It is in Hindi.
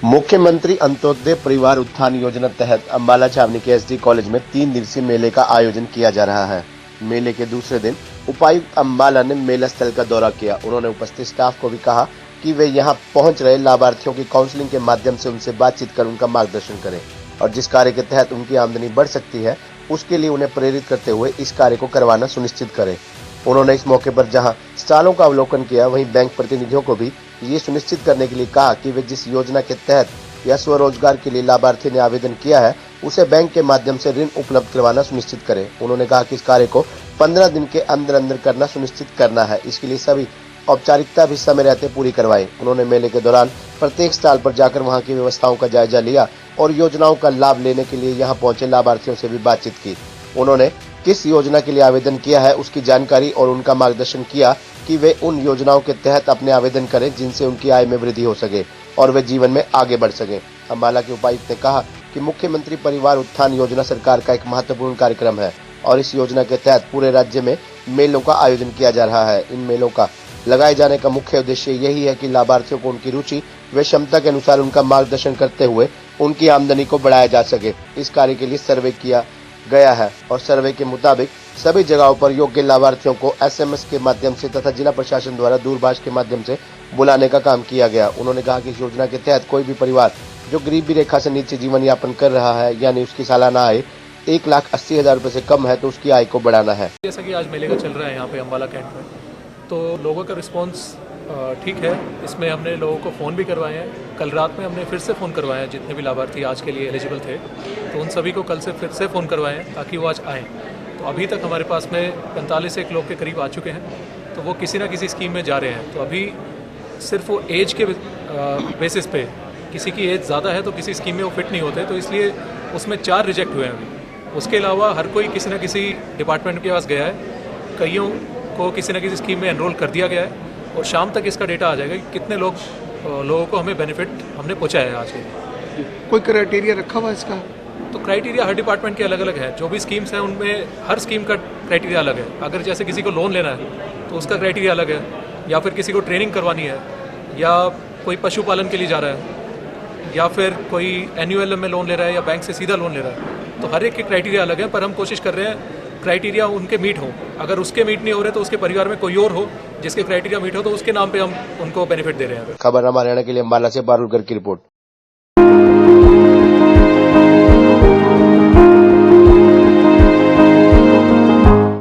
मुख्यमंत्री अंत्योदय परिवार उत्थान योजना तहत अम्बाला छावनी के एसडी कॉलेज में 3 दिवसीय मेले का आयोजन किया जा रहा है। मेले के दूसरे दिन उपायुक्त अम्बाला ने मेला स्थल का दौरा किया। उन्होंने उपस्थित स्टाफ को भी कहा कि वे यहां पहुंच रहे लाभार्थियों की काउंसलिंग के माध्यम से उनसे बातचीत कर उनका मार्गदर्शन करें और जिस कार्य के तहत उनकी आमदनी बढ़ सकती है उसके लिए उन्हें प्रेरित करते हुए इस कार्य को करवाना सुनिश्चित करें। उन्होंने इस मौके पर जहां स्टॉलों का अवलोकन किया, वहीं बैंक प्रतिनिधियों को भी ये सुनिश्चित करने के लिए कहा कि वे जिस योजना के तहत या स्वरोजगार के लिए लाभार्थी ने आवेदन किया है उसे बैंक के माध्यम से ऋण उपलब्ध करवाना सुनिश्चित करें। उन्होंने कहा कि इस कार्य को 15 दिन के अंदर करना सुनिश्चित करना है। इसके लिए सभी औपचारिकता भी समय रहते पूरी करवाएं। उन्होंने मेले के दौरान प्रत्येक स्टॉल पर जाकर वहां की व्यवस्थाओं का जायजा लिया और योजनाओं का लाभ लेने के लिए यहां पहुंचे लाभार्थियों से भी बातचीत की। उन्होंने किस योजना के लिए आवेदन किया है उसकी जानकारी और उनका मार्गदर्शन किया कि वे उन योजनाओं के तहत अपने आवेदन करें जिनसे उनकी आय में वृद्धि हो सके और वे जीवन में आगे बढ़ सके। अम्बाला के उपायुक्त ने कहा कि मुख्यमंत्री परिवार उत्थान योजना सरकार का एक महत्वपूर्ण कार्यक्रम है और इस योजना के तहत पूरे राज्य में मेलों का आयोजन किया जा रहा है। इन मेलों का लगाए जाने का मुख्य उद्देश्य यही है कि लाभार्थियों को उनकी रुचि व क्षमता के अनुसार उनका मार्गदर्शन करते हुए उनकी आमदनी को बढ़ाया जा सके। इस कार्य के लिए सर्वे किया गया है और सर्वे के मुताबिक सभी जगहों पर योग्य लाभार्थियों को एसएमएस के माध्यम से तथा जिला प्रशासन द्वारा दूरभाष के माध्यम से बुलाने का काम किया गया। उन्होंने कहा कि इस योजना के तहत कोई भी परिवार जो गरीबी रेखा से नीचे जीवन यापन कर रहा है यानी उसकी सालाना आय 1,80,000 रुपए से कम है तो उसकी आय को बढ़ाना है। जैसा कि आज मेले का चल रहा है यहाँ पे अम्बाला कैंट में, तो लोगों का रिस्पांस ठीक है। इसमें हमने लोगों को फ़ोन भी करवाए हैं। कल रात में हमने फिर से फ़ोन करवाए हैं जितने भी लाभार्थी आज के लिए एलिजिबल थे, तो उन सभी को कल से फिर से फ़ोन करवाए हैं ताकि वो आज आएँ। तो अभी तक हमारे पास में 45 लोग के करीब आ चुके हैं, तो वो किसी ना किसी स्कीम में जा रहे हैं। तो अभी सिर्फ वो एज के बेसिस पे किसी की एज ज़्यादा है तो किसी स्कीम में वो फिट नहीं होते, तो इसलिए उसमें 4 रिजेक्ट हुए हैं अभी। उसके अलावा हर कोई किसी न किसी डिपार्टमेंट के पास गया है, कईयों को किसी न किसी स्कीम में एनरोल कर दिया गया है और शाम तक इसका डेटा आ जाएगा कि कितने लोगों को हमें बेनिफिट हमने पहुँचाया है आज के लिए। कोई क्राइटेरिया रखा हुआ इसका? तो क्राइटेरिया हर डिपार्टमेंट के अलग अलग है। जो भी स्कीम्स हैं उनमें हर स्कीम का क्राइटेरिया अलग है। अगर जैसे किसी को लोन लेना है तो उसका क्राइटेरिया अलग है, या फिर किसी को ट्रेनिंग करवानी है, या कोई पशुपालन के लिए जा रहा है, या फिर कोई एनुअल में लोन ले रहा है या बैंक से सीधा लोन ले रहा है। तो हर एक के क्राइटेरिया अलग है, पर हम कोशिश कर रहे हैं क्राइटेरिया उनके मीट हो। अगर उसके मीट नहीं हो रहे तो उसके परिवार में कोई और हो जिसके क्राइटेरिया मीट हो तो उसके नाम पे हम उनको बेनिफिट दे रहे हैं। खबर हरियाणा के लिए अम्बाला से बारुल गर्ग की रिपोर्ट।